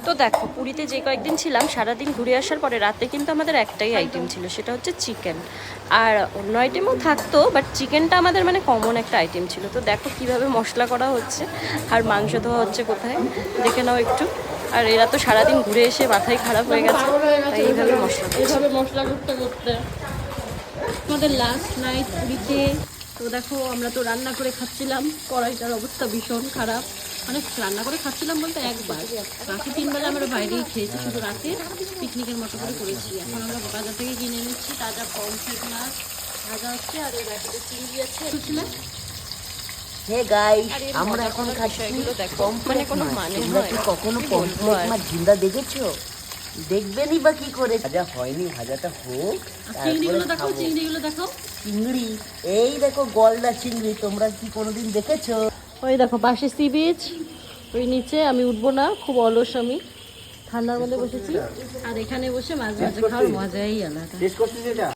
তো দেখো পুরীতে যে কয়েকদিন ছিলাম সারাদিন ঘুরে আসার পরে রাতে কিন্তু আমাদের একটাই আইটেম ছিল, সেটা হচ্ছে চিকেন। আর অন্য আইটেমও থাকতো, বাট চিকেনটা আমাদের মানে কমন একটা আইটেম ছিল। তো দেখো কিভাবে মশলা করা হচ্ছে আর মাংস ধোয়া হচ্ছে কোথায়, দেখে নাও একটু। আর এরা তো সারাদিন ঘুরে এসে মাথায় খারাপ হয়ে গেছে, তাই এইভাবে মশলা করতে করতে আমাদের লাস্ট নাইট পুরীতে। তো দেখো আমরা তো রান্না করে খাচ্ছিলাম, কড়াইটার অবস্থা ভীষণ খারাপ। মানে রান্না করে খাচ্ছিলাম বলতে একবার, বাকি 3 বেলা আমরা বাইরেই খেয়েছি, শুধু রাতে পিকনিকের মতো করে করেছি। এখন আমরা বাজার থেকে কিনে নিচ্ছি তাজা পমফ্রেট মাছ ভাজা হচ্ছে, আর এই ব্যাটারে চিংড়ি আছে বুঝলে। হে গাইস, আমরা এখন খাচ্ছি মানে কোনো মানে তোমরা কি কখনো পমফ্রেট মাছ জিন্দা দেখেছো? দেখবেনই বা কি করে, ভাজা হয়নি, ভাজাটা হোক চিংড়িগুলো দেখো, চিংড়িগুলো দেখো, চিংড়ি। এই দেখো গলদা চিংড়ি, তোমরা কি কোনোদিন দেখেছো? ওই দেখো পাশে সি বিচ, ওই নিচে। আমি উঠবো না, খুব অলস আমি, ঠান্ডার মধ্যে বসেছি। আর এখানে বসে মাছ ভাজা খাওয়ার মজাই আলাদা।